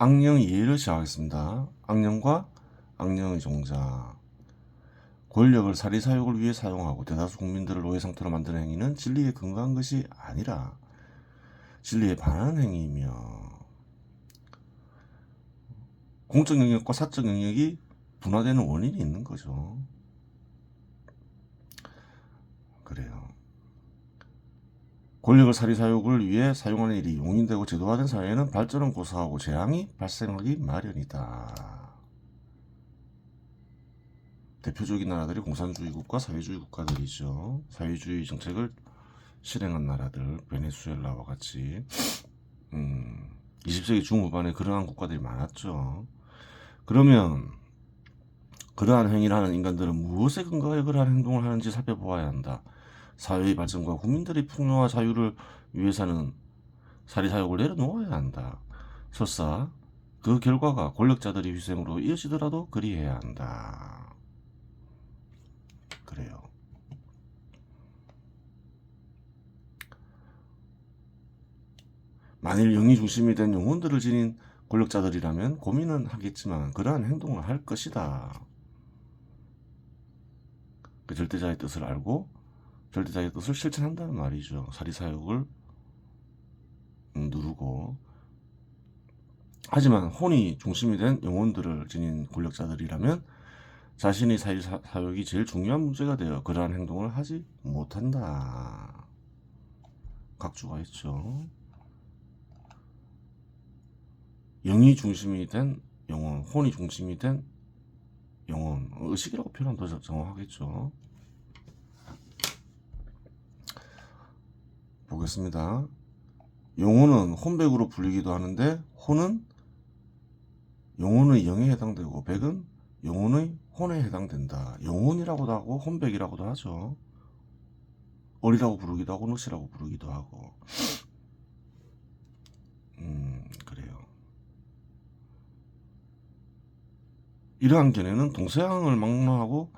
악령 이해를 시작하겠습니다. 악령과 악령의 종자. 권력을 사리사욕을 위해 사용하고 대다수 국민들을 노예 상태로 만드는 행위는 진리에 근거한 것이 아니라 진리에 반하는 행위이며 공적 영역과 사적 영역이 분화되는 원인이 있는 거죠. 그래요. 권력을 사리사욕을 위해 사용하는 일이 용인되고 제도화된 사회에는 발전은 고사하고 재앙이 발생하기 마련이다. 대표적인 나라들이 공산주의 국가, 사회주의 국가들이죠. 사회주의 정책을 실행한 나라들, 베네수엘라와 같이 20세기 중후반에 그러한 국가들이 많았죠. 그러면 그러한 행위를 하는 인간들은 무엇에 근거해 그러한 행동을 하는지 살펴보아야 한다. 사회의 발전과 국민들의 풍요와 자유를 위해서는 사리사욕을 내려놓아야 한다. 설사 그 결과가 권력자들의 희생으로 이어지더라도 그리해야 한다. 그래요. 만일 영이 중심이 된 영혼들을 지닌 권력자들이라면 고민은 하겠지만 그러한 행동을 할 것이다. 그 절대자의 뜻을 알고 절대자의 뜻을 실천한다는 말이죠. 사리사욕을 누르고. 하지만 혼이 중심이 된 영혼들을 지닌 권력자들이라면 자신의 사리사욕이 제일 중요한 문제가 되어 그러한 행동을 하지 못한다. 각주가 있죠. 영이 중심이 된 영혼, 혼이 중심이 된 영혼, 의식이라고 표현하면 더 정확하겠죠. 보겠습니다. 영혼은 혼백으로 불리기도 하는데 혼은 영혼의 영에 해당되고 백은 영혼의 혼에 해당된다. 영혼이라고도 하고 혼백이라고도 하죠. 어리라고 부르기도 하고 늑시라고 부르기도 하고. 그래요. 이러한 견해는 동서양을 막론하고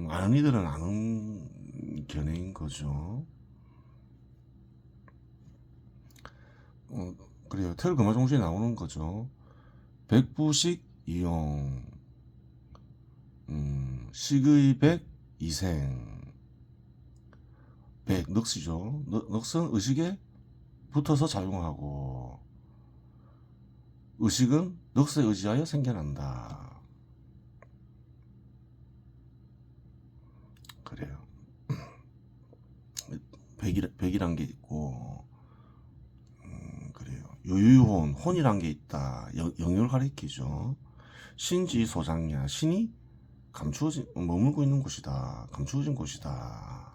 아는 이들은 아는 견해인 거죠. 그래요. 태을금화종주에 나오는 거죠. 백부식 이용, 식의 백 이생. 백, 넋이죠. 넋은 의식에 붙어서 작용하고 의식은 넋에 의지하여 생겨난다. 그래요. 백이란 게 있고 그래요. 요유혼, 혼이란 게 있다. 영역을 가리키죠. 신지소장야, 신이 감추어진, 머물고 있는 곳이다. 감추어진 곳이다.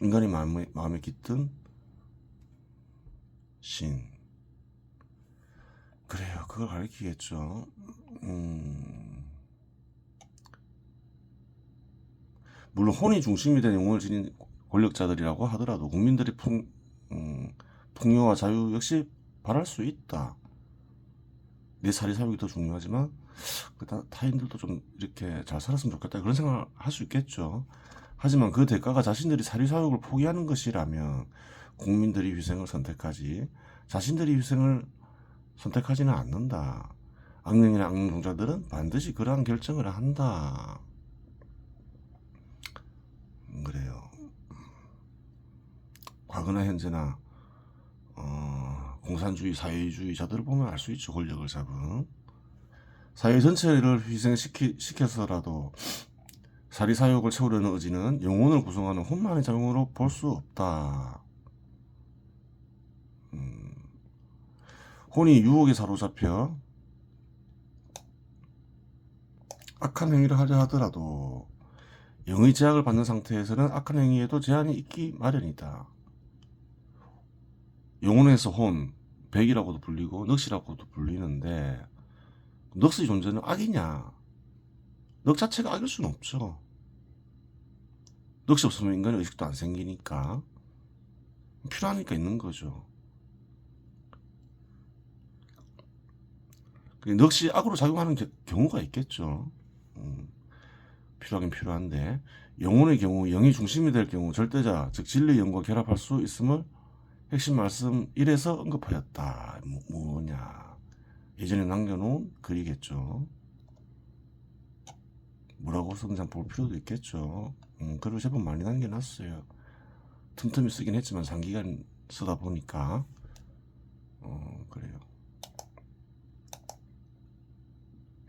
인간이 마음에 깃든 신. 그래요. 그걸 가리키겠죠. 물론 혼이 중심이 된 영혼을 지닌 권력자들이라고 하더라도 국민들의 풍요와 자유 역시 바랄 수 있다. 내 사리사욕이 더 중요하지만 타인들도 좀 이렇게 잘 살았으면 좋겠다 그런 생각을 할 수 있겠죠. 하지만 그 대가가 자신들이 사리사욕을 포기하는 것이라면 국민들이 희생을 선택하지 자신들이 희생을 선택하지는 않는다. 악령이나 악령종자들은 반드시 그러한 결정을 한다. 그래요. 과거나 현재나 공산주의, 사회주의자들을 보면 알 수 있죠. 권력을 잡은. 사회 전체를 희생시켜서라도 사리사욕을 채우려는 의지는 영혼을 구성하는 혼만의 작용으로 볼 수 없다. 혼이 유혹에 사로잡혀 악한 행위를 하려 하더라도 영의 제약을 받는 상태에서는 악한 행위에도 제한이 있기 마련이다. 영혼에서 혼, 백이라고도 불리고 넋이라고도 불리는데 넋의 존재는 악이냐? 넋 자체가 악일 수는 없죠. 넋이 없으면 인간의 의식도 안 생기니까 필요하니까 있는 거죠. 넋이 악으로 작용하는 경우가 있겠죠. 필요하긴 필요한데 영혼의 경우 영이 중심이 될 경우 절대자 즉 진리의 영과 결합할 수 있음을 핵심 말씀 1에서 언급하였다. 뭐냐? 예전에 남겨놓은 글이겠죠. 뭐라고 썼는지 볼 필요도 있겠죠. 글을 제법 많이 남겨놨어요. 틈틈이 쓰긴 했지만 장기간 쓰다 보니까 그래요.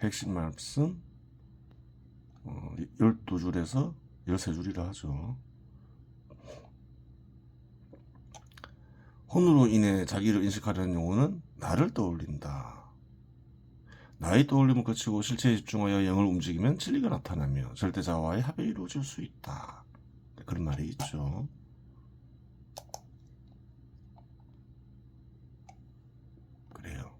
핵심 말씀 12줄에서 13줄이라 하죠. 혼으로 인해 자기를 인식하려는 용어는 나를 떠올린다. 나의 떠올림을 거치고 실체에 집중하여 영을 움직이면 진리가 나타나며 절대자와의 합이 이루어질 수 있다. 그런 말이 있죠. 그래요.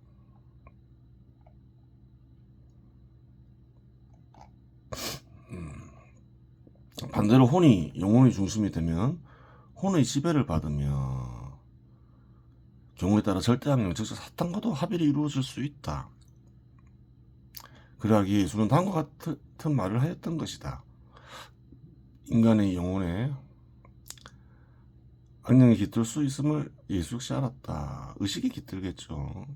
반대로 혼이 영혼의 중심이 되면 혼의 지배를 받으며 경우에 따라 절대항영 즉 사탄과도 합의를 이루어질 수 있다. 그러하기에 예수는 다음과 같은 말을 하였던 것이다. 인간의 영혼에 악령이 깃들 수 있음을 예수 역시 알았다. 의식이 깃들겠죠.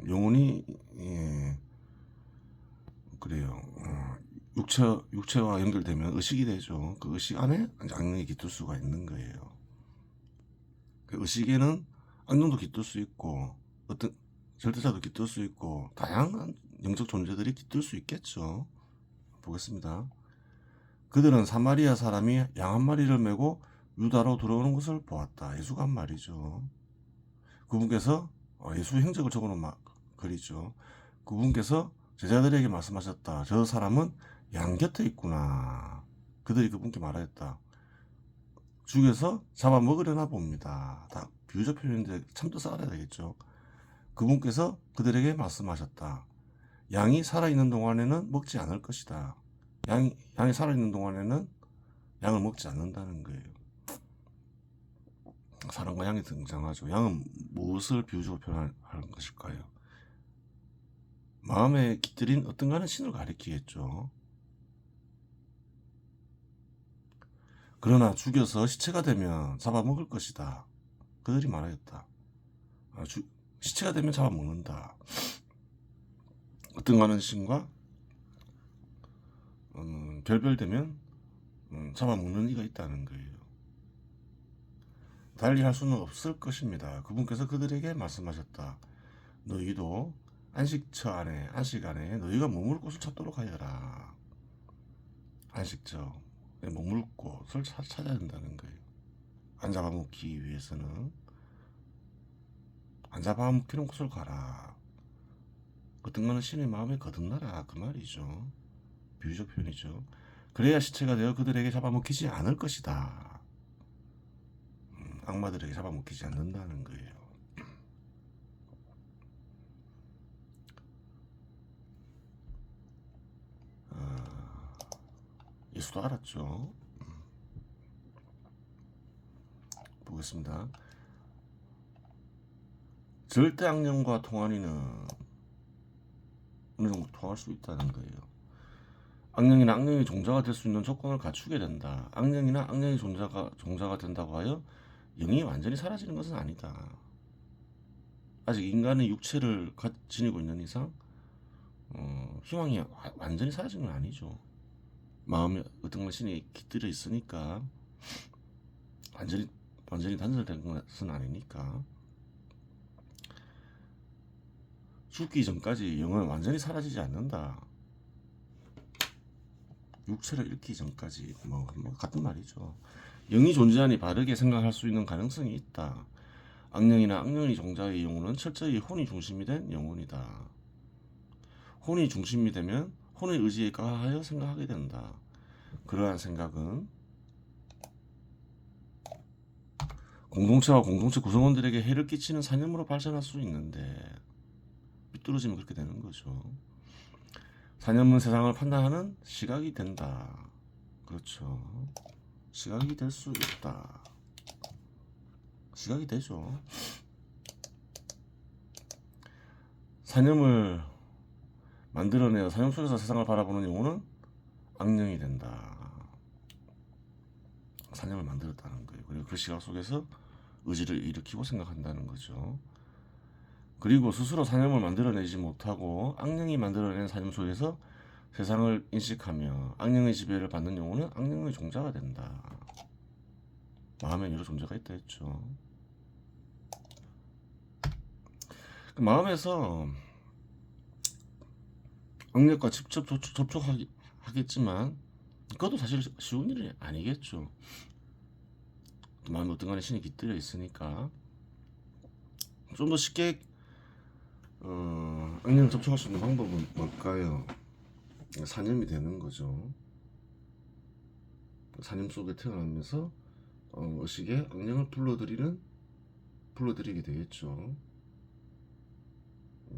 영혼이 그래요. 육체와 연결되면 의식이 되죠. 그 의식 안에 악령이 깃들 수가 있는 거예요. 그 의식에는 악령도 깃들 수 있고 어떤 절대자도 깃들 수 있고 다양한 영적 존재들이 깃들 수 있겠죠. 보겠습니다. 그들은 사마리아 사람이 양 한 마리를 메고 유다로 들어오는 것을 보았다. 예수가 한 말이죠. 그분께서 예수의 행적을 적어놓은 글이죠. 그분께서 제자들에게 말씀하셨다. 저 사람은 양 곁에 있구나. 그들이 그분께 말하였다. 죽여서 잡아먹으려나 봅니다. 다 비유적 표현인데 참뜻을 알아야 되겠죠. 그분께서 그들에게 말씀하셨다. 양이 살아있는 동안에는 먹지 않을 것이다. 양이 살아있는 동안에는 양을 먹지 않는다는 거예요. 사람과 양이 등장하죠. 양은 무엇을 비유적으로 표현하는 것일까요? 마음에 깃들인 어떤가는 신을 가리키겠죠. 그러나 죽여서 시체가 되면 잡아먹을 것이다. 그들이 말하였다. 시체가 되면 잡아먹는다. 어떤가는 신과 결별되면 잡아먹는 이가 있다는 거예요. 달리 할 수는 없을 것입니다. 그분께서 그들에게 말씀하셨다. 너희도 안식처 안에 안식 안에 너희가 머물 곳을 찾도록 하여라. 안식처 머물 곳을 찾아야 된다는 거예요. 안 잡아먹기 위해서는 안 잡아먹히는 곳을 가라. 어떤 거는 신의 마음에 거듭나라 그 말이죠. 비유적 표현이죠. 그래야 시체가 되어 그들에게 잡아먹히지 않을 것이다. 악마들에게 잡아먹히지 않는다는 거예요. 예수도 알았죠. 보겠습니다. 절대 악령과 통한 이는 어느 정도 통할 수 있다는 거예요. 악령이나 악령의 종자가 될 수 있는 조건을 갖추게 된다. 악령이나 악령의 종자가 된다고 하여 영이 완전히 사라지는 것은 아니다. 아직 인간의 육체를 지니고 있는 이상 희망이 완전히 사라진 건 아니죠. 마음에 어떤 것이 깃들어 있으니까 완전히 단절된 것은 아니니까. 죽기 전까지 영은 완전히 사라지지 않는다. 육체를 잃기 전까지 뭐 같은 말이죠. 영이 존재하니 바르게 생각할 수 있는 가능성이 있다. 악령이나 악령의 종자의 영혼은 철저히 혼이 중심이 된 영혼이다. 혼이 중심이 되면 혼의 의지에 가하여 생각하게 된다. 그러한 생각은 공동체와 공동체 구성원들에게 해를 끼치는 사념으로 발전할 수 있는데 삐뚤어지면 그렇게 되는 거죠. 사념은 세상을 판단하는 시각이 된다. 그렇죠. 시각이 될 수 있다. 시각이 되죠. 사념을 만들어내어 사념 속에서 세상을 바라보는 영혼은 악령이 된다. 사념을 만들었다는 거예요. 그리고 그 시각 속에서 의지를 일으키고 생각한다는 거죠. 그리고 스스로 사념을 만들어내지 못하고 악령이 만들어낸 사념 속에서 세상을 인식하며 악령의 지배를 받는 영혼은 악령의 종자가 된다. 마음에 여러 존재가 있다 했죠. 그 마음에서 악력과 직접 접촉하겠지만 그것도 사실 쉬운 일이 아니겠죠. 마음에 어떤 간에 신이 깃들여 있으니까 좀 더 쉽게 악령 접촉할 수 있는 방법은 뭘까요? 사념이 되는 거죠. 사념 속에 태어나면서 의식에 악령을 불러들이게 되겠죠.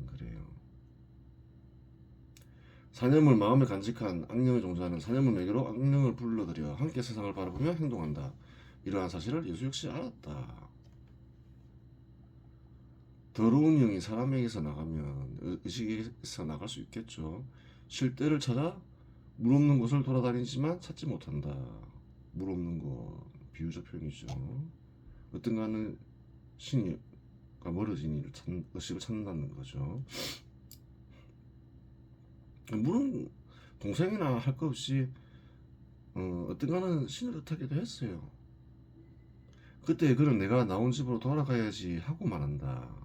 그래요. 사념을 마음에 간직한 악령의 종자는 사념을 매개로 악령을 불러들여 함께 세상을 바라보며 행동한다. 이러한 사실을 예수 역시 알았다. 더러운 영이 사람에게서 나가면 의식에서 나갈 수 있겠죠. 쉴 때를 찾아 물 없는 곳을 돌아다니지만 찾지 못한다. 물 없는 곳, 비유적 표현이죠. 어떤가는 신이가 멀어진 일을 의식을 찾는다는 거죠. 물은 동생이나 할 것 없이 어떤가는 신을 뜻하기도 했어요. 그때 그는 내가 나온 집으로 돌아가야지 하고 말한다.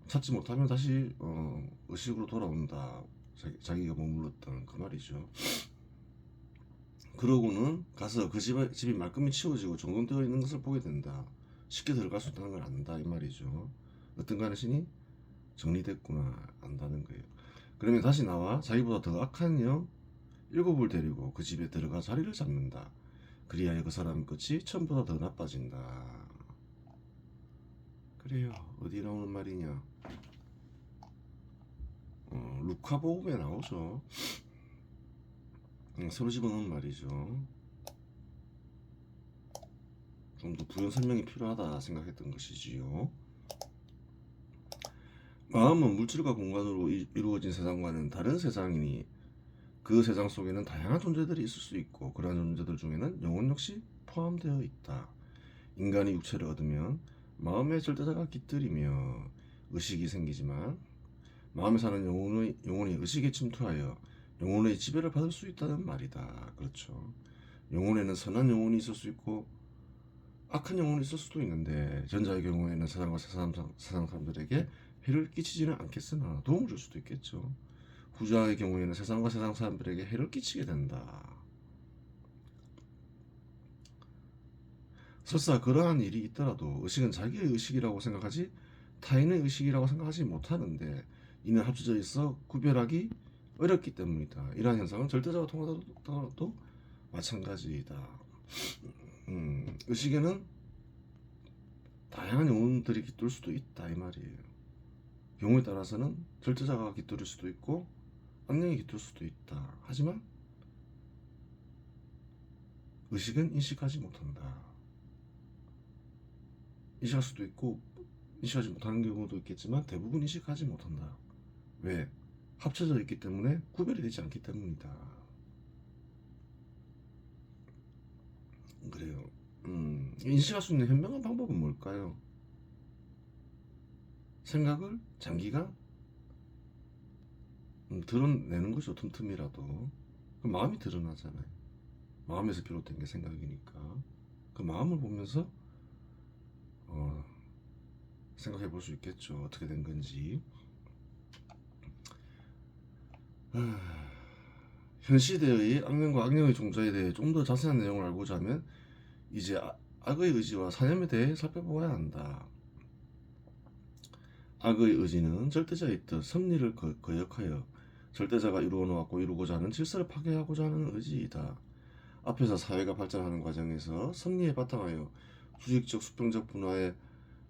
찾지 못하면 다시 의식으로 돌아온다. 자기가 머물렀던 그 말이죠. 그러고는 가서 그 집이 말끔히 치워지고 정돈되어 있는 것을 보게 된다. 쉽게 들어갈 수 있다는 걸 안다 이 말이죠. 어떤가는 신이 정리됐구나 안다는 거예요. 그러면 다시 나와 자기보다 더 악한 영 7을 데리고 그 집에 들어가 자리를 잡는다. 그리하여 그 사람 끝이 처음보다 더 나빠진다. 그래요. 어디 나오는 말이냐? 루카복음에 나오죠. 서로 집어넣은 말이죠. 좀 더 부연 설명이 필요하다 생각했던 것이지요. 마음은 물질과 공간으로 이루어진 세상과는 다른 세상이니 그 세상 속에는 다양한 존재들이 있을 수 있고 그러한 존재들 중에는 영혼 역시 포함되어 있다. 인간이 육체를 얻으면 마음의 절대자가 깃들이며 의식이 생기지만 마음에 사는 영혼이 의식에 침투하여 영혼의 지배를 받을 수 있다는 말이다. 그렇죠. 영혼에는 선한 영혼이 있을 수 있고 악한 영혼이 있을 수도 있는데 전자의 경우에는 세상 사람들에게 해를 끼치지는 않겠으나 도움을 줄 수도 있겠죠. 후자의 경우에는 세상과 세상 사람들에게 해를 끼치게 된다. 설사 그러한 일이 있더라도 의식은 자기의 의식이라고 생각하지 타인의 의식이라고 생각하지 못하는데 이는 합쳐져 있어 구별하기 어렵기 때문이다. 이러한 현상은 절대자와 통하더라도 마찬가지이다. 의식에는 다양한 영혼들이 깃들 수도 있다 이 말이에요. 경우에 따라서는 절대자가 깃들 수도 있고 악령이 깃들 수도 있다. 하지만 의식은 인식하지 못한다. 인식할 수도 있고 인식하지 못하는 경우도 있겠지만 대부분 인식하지 못한다. 왜? 합쳐져 있기 때문에 구별이 되지 않기 때문이다. 그래요. 인식할 수 있는 현명한 방법은 뭘까요? 생각을 장기간 드러내는 것이 틈틈이라도 그 마음이 드러나잖아요. 마음에서 비롯된 게 생각이니까 그 마음을 보면서 생각해 볼 수 있겠죠. 어떻게 된 건지. 현 시대의 악령과 악령의 종자에 대해 좀 더 자세한 내용을 알고자 하면 이제 악의 의지와 사념에 대해 살펴보아야 한다. 악의 의지는 절대자의 뜻, 섭리를 거역하여 절대자가 이루어 놓았고 이루고자 하는 질서를 파괴하고자 하는 의지이다. 앞에서 사회가 발전하는 과정에서 섭리에 바탕하여 수직적 수평적 분화에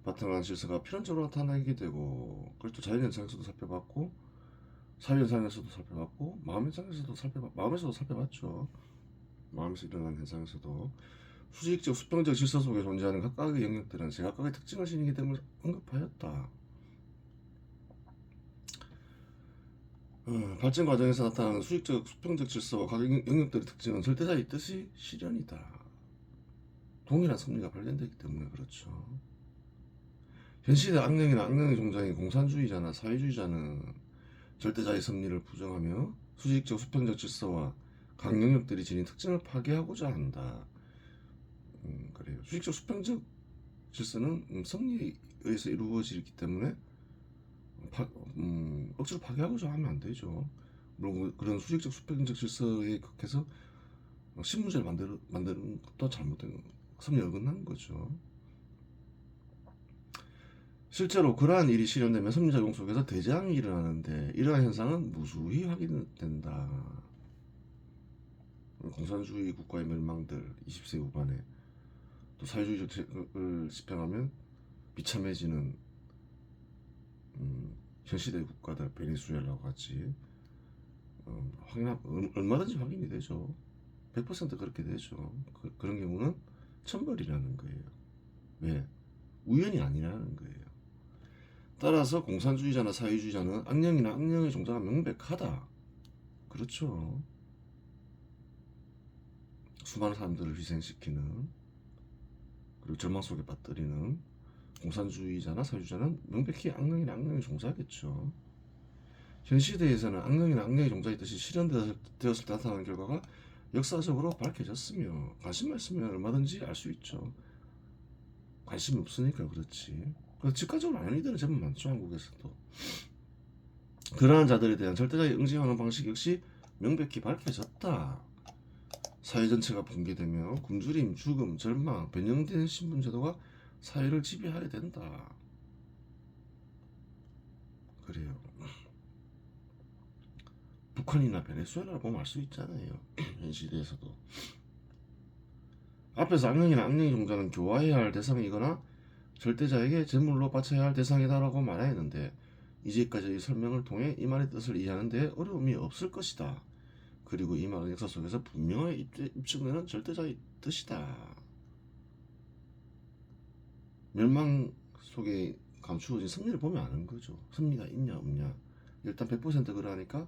바탕한 질서가 필연적으로 나타나게 되고 그걸 또 자연 현상에서도 살펴봤고 사회 현상에서도 살펴봤고 마음 현상에서도 살펴봤죠. 마음에서 일어나는 현상에서도 수직적 수평적 질서 속에 존재하는 각각의 영역들은 제각각의 특징을 지니게 됨을 언급하였다. 발전 과정에서 나타나는 수직적 수평적 질서와 각 영역들의 특징은 절대자의 뜻이 실현이다. 동일한 섭리가 발견되기 때문에 그렇죠. 현시대 악령이나 악령의 종장인 공산주의자나 사회주의자는 절대자의 섭리를 부정하며 수직적 수평적 질서와 강영역들이 지닌 특징을 파괴하고자 한다. 그래요. 수직적 수평적 질서는 섭리에 의해서 이루어지기 때문에 억지로 파괴하고자 하면 안 되죠. 물론 그런 수직적 수평적 질서에 극해서 신문제를 만드는 것도 잘못된 섭리에 어긋난 거죠. 실제로 그러한 일이 실현되면 섭리작용 속에서 대재앙이 일어나는데 이러한 현상은 무수히 확인된다. 공산주의 국가의 멸망들 20세 후반에 또 사회주의를 집행하면 비참해지는 현시대 국가들 베네수엘라와 같이 얼마든지 확인이 되죠. 100% 그렇게 되죠. 그런 경우는 천벌이라는 거예요. 왜? 우연이 아니라는 거예요. 따라서 공산주의자나 사회주의자는 악령이나 악령의 종자가 명백하다. 그렇죠. 수많은 사람들을 희생시키는 그리고 절망 속에 빠뜨리는 공산주의자나 사회주의자는 명백히 악령이나 악령의 종자겠죠. 현 시대에서는 악령이나 악령의 종자의 뜻이 실현되었을 때 나타나는 결과가 역사적으로 밝혀졌으며 관심만 있으면 얼마든지 알 수 있죠. 관심이 없으니까 그렇지. 직관적으로 아는 이들은 제법 많죠. 한국에서도. 그러한 자들에 대한 절대자의 응징하는 방식 역시 명백히 밝혀졌다. 사회 전체가 붕괴되며 굶주림, 죽음, 절망, 변형된 신분제도가 사회를 지배하게 된다. 그래요. 북한이나 베네수엘라를 보면 알 수 있잖아요. 현 시대에서도. 앞에서 악령이나 악령의 종자는 교화해야 할 대상이거나 절대자에게 제물로 바쳐야 할 대상이다라고 말하였는데 이제까지의 설명을 통해 이 말의 뜻을 이해하는 데 어려움이 없을 것이다. 그리고 이 말은 역사 속에서 분명하게 입증되는 절대자의 뜻이다. 멸망 속에 감추어진 섭리를 보면 아는 거죠. 섭리가 있냐 없냐. 일단 100% 그러니까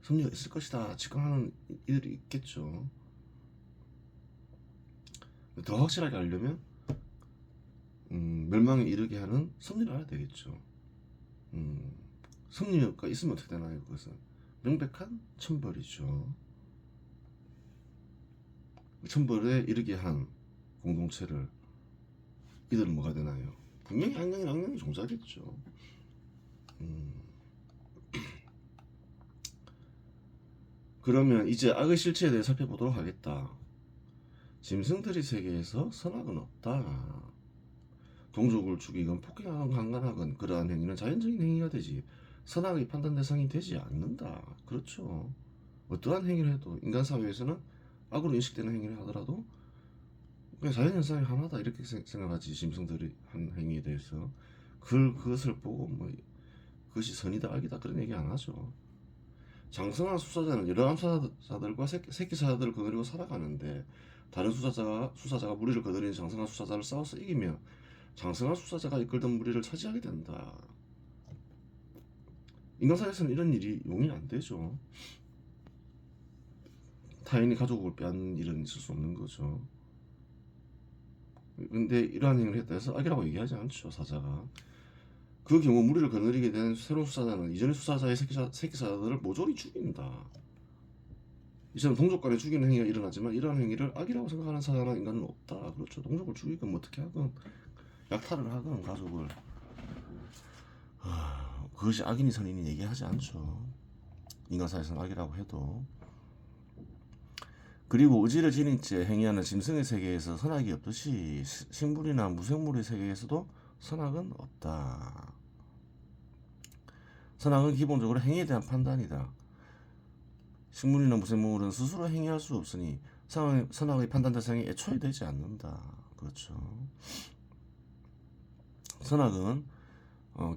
섭리가 있을 것이다 직관하는 이들이 있겠죠. 더 확실하게 알려면 멸망에 이르게 하는 섭리를 알아야 되겠죠. 섭리가 있으면 어떻게 되나요? 그것은 명백한 천벌이죠. 천벌에 이르게 한 공동체를 이들은 뭐가 되나요? 분명히 악령이 종자겠죠. 그러면 이제 악의 실체에 대해 살펴보도록 하겠다. 짐승들의 세계에서 선악은 없다. 동족을 죽이건 폭행하건 강간하건 그러한 행위는 자연적인 행위가 되지 선악의 판단 대상이 되지 않는다. 그렇죠. 어떠한 행위를 해도 인간 사회에서는 악으로 인식되는 행위를 하더라도 그냥 자연현상의 하나다 이렇게 생각하지. 짐승들이 한 행위에 대해서 그것을 보고 뭐 그것이 선이다 악이다 그런 얘기 안 하죠. 장성한 수사자는 여러 수사자들과 새끼 수사자들을 거느리고 살아가는데 다른 수사자가 무리를 거느리는 장성한 수사자를 싸워서 이기며 장성한 수사자가 이끌던 무리를 차지하게 된다. 인간사회에서는 이런 일이 용이 안 되죠. 타인이 가족을 빼앗는 일은 있을 수 없는 거죠. 근데 이러한 행위를 했다 해서 악이라고 얘기하지 않죠. 사자가. 그 경우 무리를 거느리게 된 새로운 수사자는 이전의 수사자의 새끼 수사자들을 모조리 죽인다. 이처럼 동족 간에 죽이는 행위가 일어나지만 이러한 행위를 악이라고 생각하는 사자나 인간은 없다. 그렇죠. 동족을 죽이건 뭐 어떻게 하건 약탈을 하건 가족을 그것이 악인이 선인이 얘기하지 않죠. 인간사회에서는 악이라고 해도. 그리고 의지를 지닌 채 행위하는 짐승의 세계에서 선악이 없듯이 식물이나 무생물의 세계에서도 선악은 없다. 선악은 기본적으로 행위에 대한 판단이다. 식물이나 무생물은 스스로 행위할 수 없으니 선악의 판단 대상이 애초에 되지 않는다. 그렇죠. 선악은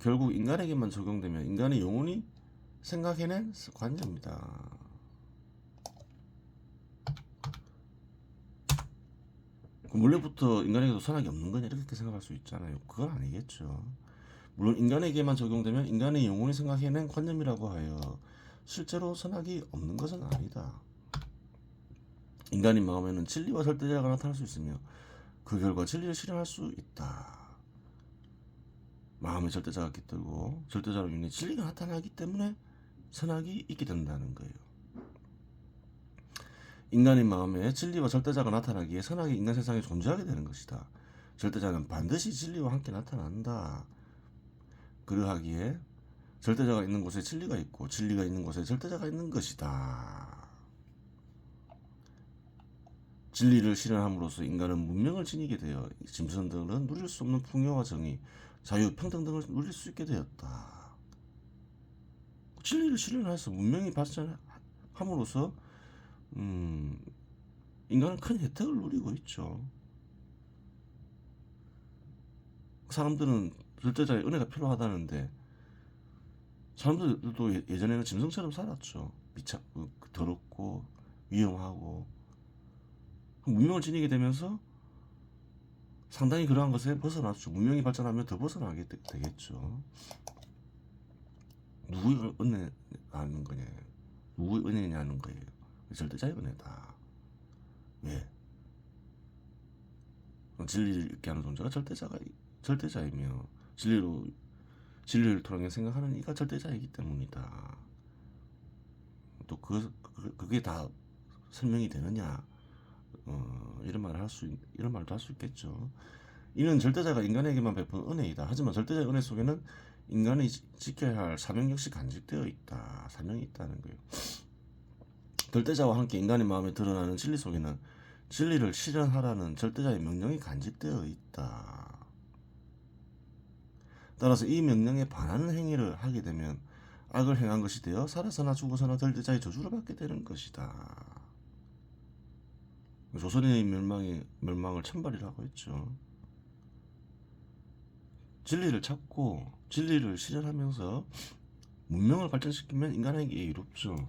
결국 인간에게만 적용되면 인간의 영혼이 생각해낸 관념이다. 원래부터 인간에게도 선악이 없는 거냐 이렇게 생각할 수 있잖아요. 그건 아니겠죠. 물론 인간에게만 적용되면 인간의 영혼이 생각해낸 관념이라고 하여 실제로 선악이 없는 것은 아니다. 인간의 마음에는 진리와 절대자가 나타날 수 있으며 그 결과 진리를 실현할 수 있다. 마음의 절대자가 깃들고 절대자로 인해 진리가 나타나기 때문에 선악이 있게 된다는 거예요. 인간의 마음에 진리와 절대자가 나타나기에 선악이 인간 세상에 존재하게 되는 것이다. 절대자는 반드시 진리와 함께 나타난다. 그러하기에 절대자가 있는 곳에 진리가 있고 진리가 있는 곳에 절대자가 있는 것이다. 진리를 실현함으로써 인간은 문명을 지니게 되어 짐승들은 누릴 수 없는 풍요와 정의, 자유, 평등 등을 누릴 수 있게 되었다. 진리를 실현해서 문명이 발전함으로써 인간은 큰 혜택을 누리고 있죠. 사람들은 절대자의 은혜가 필요하다는데 사람들도 예전에는 짐승처럼 살았죠. 더럽고 위험하고 문명을 지니게 되면서 상당히 그러한 것에 벗어났죠. 문명이 발전하면 더 벗어나게 되겠죠. 누구의 은혜냐는 거냐? 누구의 은혜냐는 거예요. 절대자의 은혜다. 왜? 진리를 있게 하는 존재가 절대자이며 진리를 통해 생각하는 이가 절대자이기 때문이다. 또 그게 다 설명이 되느냐? 이런 말도 할 수 있겠죠. 이는 절대자가 인간에게만 베푼 은혜이다. 하지만 절대자의 은혜 속에는 인간이 지켜야 할 사명 역시 간직되어 있다. 사명이 있다는 거예요. 절대자와 함께 인간의 마음에 드러나는 진리 속에는 진리를 실현하라는 절대자의 명령이 간직되어 있다. 따라서 이 명령에 반하는 행위를 하게 되면 악을 행한 것이 되어 살아서나 죽어서나 절대자의 저주를 받게 되는 것이다. 조선의 멸망을 천발이라고 했죠. 진리를 찾고 진리를 실현하면서 문명을 발전시키면 인간에게 이롭죠.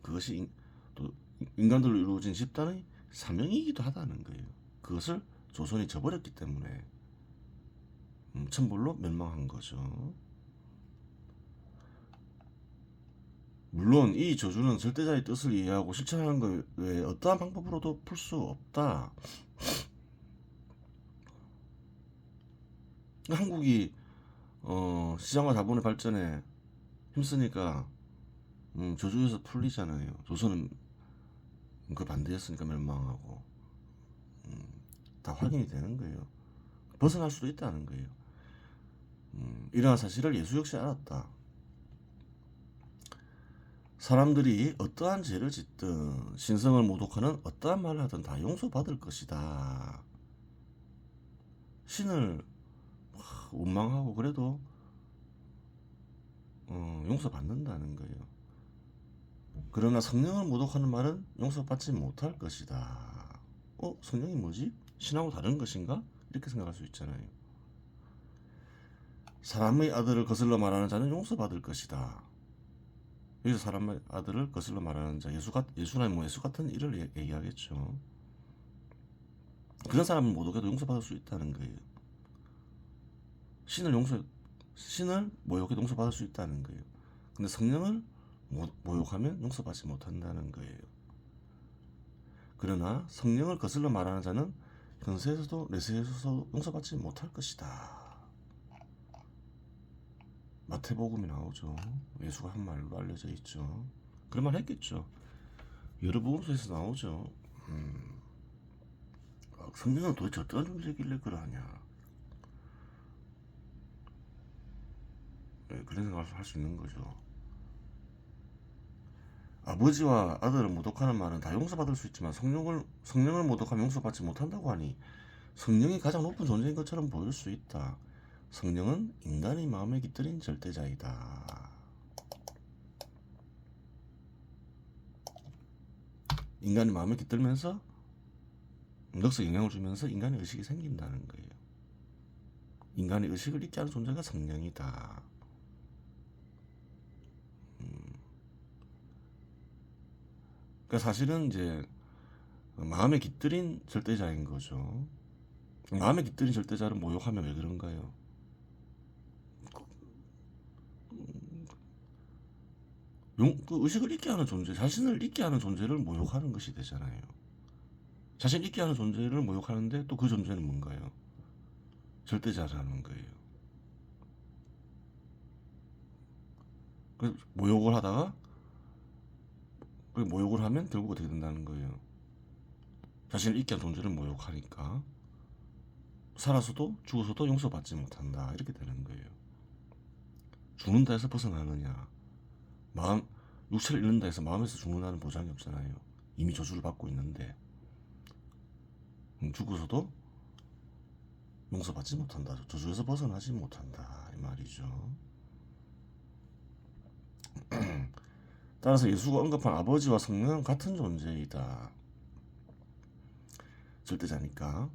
그것이 또 인간들로 이루어진 집단의 사명이기도 하다는 거예요. 그것을 조선이 저버렸기 때문에 천벌로 멸망한 거죠. 물론 이 저주는 절대자의 뜻을 이해하고 실천하는 것 외에 어떠한 방법으로도 풀 수 없다. 한국이 시장과 자본의 발전에 힘쓰니까 저주에서 풀리잖아요. 조선은 그 반대였으니까 멸망하고 다 확인이 되는 거예요. 벗어날 수도 있다는 거예요. 이러한 사실을 예수 역시 알았다. 사람들이 어떠한 죄를 짓든 신성을 모독하는 어떠한 말을 하든 다 용서받을 것이다. 신을 원망하고 그래도 용서받는다는 거예요. 그러나 성령을 모독하는 말은 용서받지 못할 것이다. 성령이 뭐지? 신하고 다른 것인가? 이렇게 생각할 수 있잖아요. 사람의 아들을 거슬러 말하는 자는 용서받을 것이다. 여기서 사람의 아들을 거슬러 말하는 자, 예수 같은 일을 얘기하겠죠. 그런 사람은 모독해도 용서받을 수 있다는 거예요. 신을 모욕해도 용서받을 수 있다는 거예요. 근데 성령을 모욕하면 용서받지 못한다는 거예요. 그러나 성령을 거슬러 말하는 자는 현세에서도 내세에서도 용서받지 못할 것이다. 마태복음이 나오죠. 예수가 한 말로 알려져 있죠. 그런 말 했겠죠. 여러 복음서에서 나오죠. 성령은 도대체 어떤 존재길래 그러하냐. 그런 생각을 할 수 있는 거죠. 아버지와 아들을 모독하는 말은 다 용서받을 수 있지만 성령을 모독하면 용서받지 못한다고 하니 성령이 가장 높은 존재인 것처럼 보일 수 있다. 성령은 인간의 마음에 깃들인 절대자이다. 인간의 마음에 깃들면서 넉석 영향을 주면서 인간의 의식이 생긴다는 거예요. 인간의 의식을 잊게 하는 존재가 성령이다. 그러니까 사실은 이제 마음에 깃들인 절대자인 거죠. 마음에 깃들인 절대자를 모욕하면 왜 그런가요? 그 의식을 잊게 하는 존재, 자신을 잊게 하는 존재를 모욕하는 것이 되잖아요. 자신 있게 하는 존재를 모욕하는데 또 그 존재는 뭔가요? 절대자라는 거예요. 그래서 모욕을 하다가 모욕을 하면 결국 어떻게 된다는 거예요? 자신을 있게 한 존재를 모욕하니까 살아서도 죽어서도 용서받지 못한다 이렇게 되는 거예요. 죽는다 해서 벗어나느냐, 마음 육체를 잃는다 해서 마음에서 죽는다는 보장이 없잖아요. 이미 저주를 받고 있는데 죽어서도 용서받지 못한다, 저주에서 벗어나지 못한다 이 말이죠. 따라서 예수가 언급한 아버지와 성령은 같은 존재이다. 절대자니까.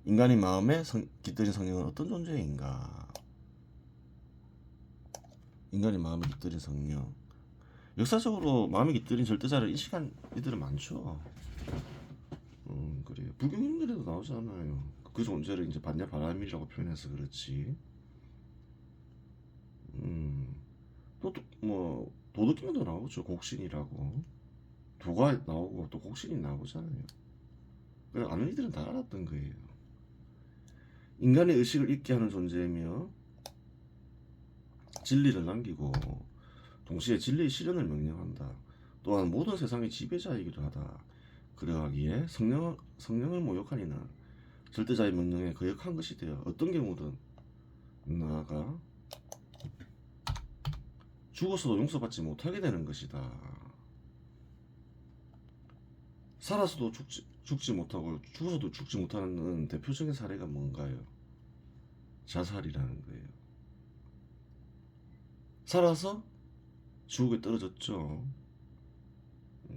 인간이 마음에 깃들인 성령은 어떤 존재인가? 인간이 마음에 깃들인 성령, 역사적으로 마음에 깃들인 절대자를 인식한 이들은 많죠. 그래요. 불교인들에도 나오잖아요. 그 존재를 이제 반야 바람이라고 표현해서 그렇지. 또 뭐 도덕경에도 나오죠. 곡신이라고. 도가 나오고 또 곡신이 나오잖아요. 그래서 아는 이들은 다 알았던 거예요. 인간의 의식을 잊게 하는 존재이며 진리를 남기고 동시에 진리의 실현을 명령한다. 또한 모든 세상의 지배자이기도 하다. 그러하기에 성령을 모욕한 이는 절대자의 명령에 거역한 것이 되어 어떤 경우든 나아가 죽어서도 용서받지 못하게 되는 것이다. 살아서도 죽지 못하고 죽어서도 죽지 못하는 대표적인 사례가 뭔가요? 자살이라는 거예요. 살아서 지옥에 떨어졌죠.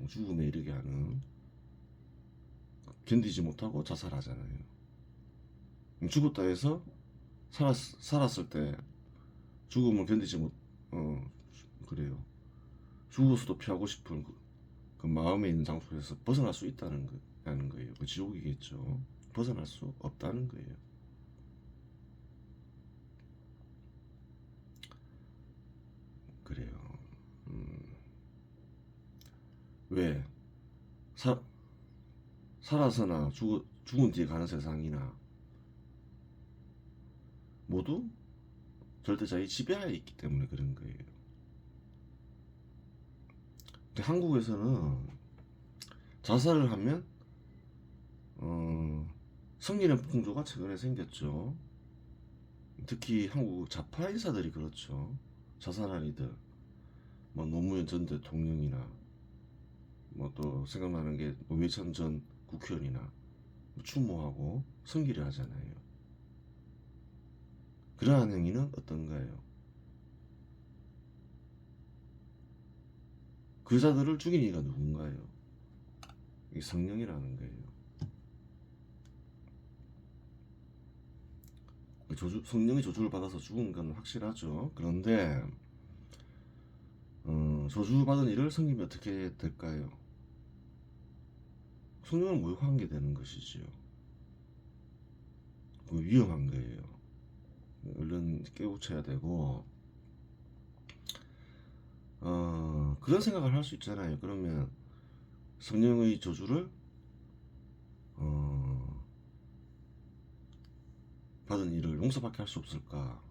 죽음에 이르게 하는, 견디지 못하고 자살하잖아요. 죽었다 해서 살았을 때 죽음을 견디지 못, 그래요. 죽어서도 피하고 싶은 그 마음에 있는 장소에서 벗어날 수 있다는 거예요. 그 지옥이겠죠. 벗어날 수 없다는 거예요. 그래요. 왜? 살아서나 죽은 뒤에 가는 세상이나 모두 절대자의 지배하에 있기 때문에 그런 거예요. 근데 한국에서는 자살을 하면 성리는 풍조가 최근에 생겼죠. 특히 한국 좌파 인사들이 그렇죠. 자살한 이들, 뭐 노무현 전 대통령이나 뭐 또 생각나는 게 노회찬 전 국회의원이나 추모하고 성기를 하잖아요. 그러한 행위는 어떤가요? 그 자들을 죽인 이가 누군가요? 이게 성령이라는 거예요. 성령의 저주를 받아서 죽은 건 확실하죠. 그런데 저주받은 이를 섬기면 어떻게 될까요? 성령을 모욕한 게 되는 것이지요. 위험한 거예요. 얼른 깨우쳐야 되고, 그런 생각을 할 수 있잖아요. 그러면 성령의 저주를 받은 이를 용서밖에 할 수 없을까?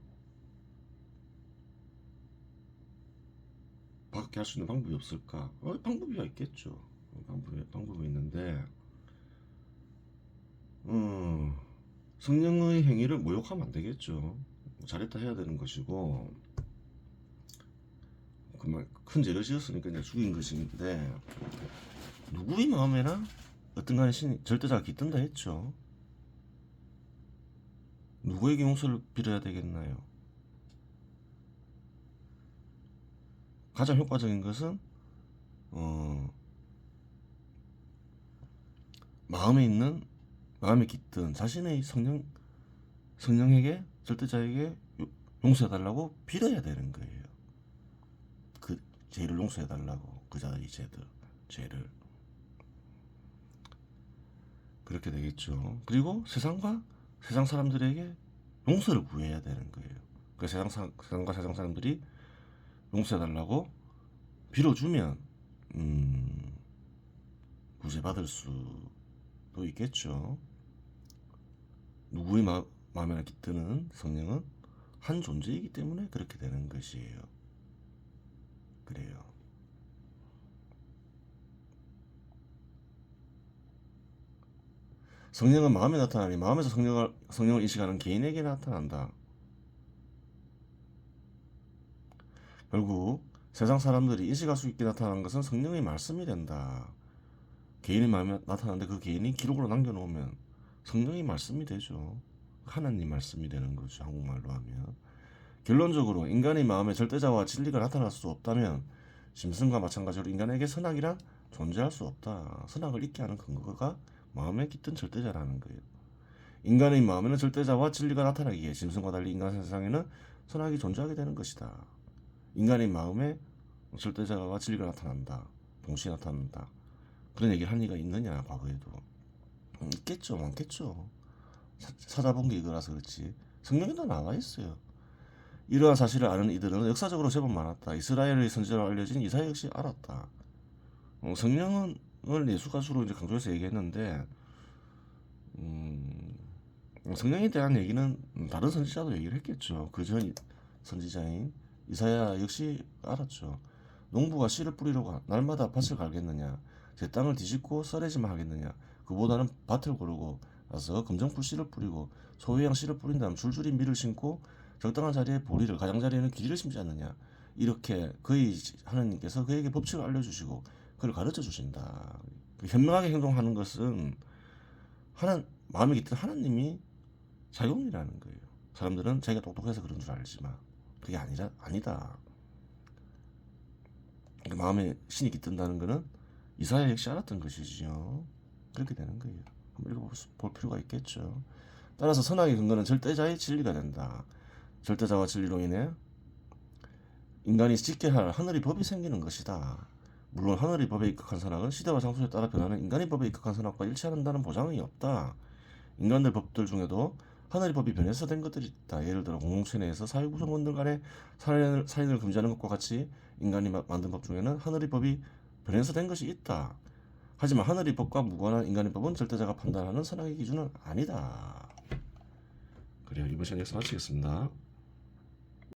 밖에 할 수 있는 방법이 없을까? 방법이 있겠죠. 방법이 있는데, 성령의 행위를 모욕하면 안 되겠죠. 잘했다 해야 되는 것이고, 그만 큰 죄를 지었으니까 이제 죽인 것인데, 누구의 마음에나 어떤 간에 절대자가 깃든다 했죠. 누구에게 용서를 빌어야 되겠나요? 가장 효과적인 것은 마음에 깃든 자신의 성령에게, 절대자에게 용서해달라고 빌어야 되는 거예요. 그 죄를 용서해달라고, 그 자의 죄를. 그렇게 되겠죠. 그리고 세상 사람들에게 용서를 구해야 되는 거예요. 그 세상과 세상 사람들이 용서해달라고 빌어주면 구제받을 수도 수도 있겠죠. 누구의 마음에나 깃드는 성령은 한 존재이기 때문에 그렇게 되는 것이에요. 그래요. 성령은 마음에 나타나니 마음에서 성령을 인식하는 개인에게 나타난다. 결국 세상 사람들이 인식할 수 있게 나타나는 것은 성령의 말씀이 된다. 개인의 마음에 나타나는데 그 개인이 기록으로 남겨놓으면 성령의 말씀이 되죠. 하나님 말씀이 되는 거죠. 한국말로 하면. 결론적으로 인간의 마음에 절대자와 진리가 나타날 수 없다면 짐승과 마찬가지로 인간에게 선악이란 존재할 수 없다. 선악을 잊게 하는 근거가 마음에 깃든 절대자라는 거예요. 인간의 마음에는 절대자와 진리가 나타나기에 짐승과 달리 인간 세상에는 선악이 존재하게 되는 것이다. 인간의 마음에 절대자와 진리가 나타난다. 동시에 나타난다. 그런 얘기를 한 이가 있느냐 과거에도. 있겠죠. 많겠죠. 찾아본 게 이거라서 그렇지. 성경에도 나와 있어요. 이러한 사실을 아는 이들은 역사적으로 제법 많았다. 이스라엘의 선지자로 알려진 이사야 역시 알았다. 성령을 예수 가수로 이제 강조해서 얘기했는데 성령에 대한 얘기는 다른 선지자도 얘기를 했겠죠. 그 전 선지자인 이사야 역시 알았죠. 농부가 씨를 뿌리러 가 날마다 밭을 갈겠느냐, 제 땅을 뒤집고 썰애지만 하겠느냐, 그보다는 밭을 고르고 가서 검정풀 씨를 뿌리고 소외양 씨를 뿌린 다음 줄줄이 밀을 심고 적당한 자리에 보리를, 가장자리에는 길이를 심지 않느냐. 이렇게 그의 하나님께서 그에게 법칙을 알려주시고 그를 가르쳐 주신다. 현명하게 행동하는 것은 마음에 깃든 하나님이 작용이라는 거예요. 사람들은 자기가 똑똑해서 그런 줄 알지만 그게 아니다. 마음에 신이 깃든다는 것은 이사야 역시 알았던 것이지요. 그렇게 되는 거예요. 한번 읽어볼 필요가 있겠죠. 따라서 선악의 근거는 절대자의 진리가 된다. 절대자와 진리로 인해 인간이 지켜야 할 하늘의 법이 생기는 것이다. 물론 하늘의 법에 입각한 선악은 시대와 장소에 따라 변하는 인간의 법에 입각한 선악과 일치한다는 보장이 없다. 인간들 법들 중에도 하늘의 법이 변해서 된 것들이 있다. 예를 들어 공동체 내에서 사회 구성원들 간에 살인을 금지하는 것과 같이 인간이 만든 법 중에는 하늘의 법이 변해서 된 것이 있다. 하지만 하늘의 법과 무관한 인간의 법은 절대자가 판단하는 선악의 기준은 아니다. 그래요. 이번 시간 여기서 마치겠습니다.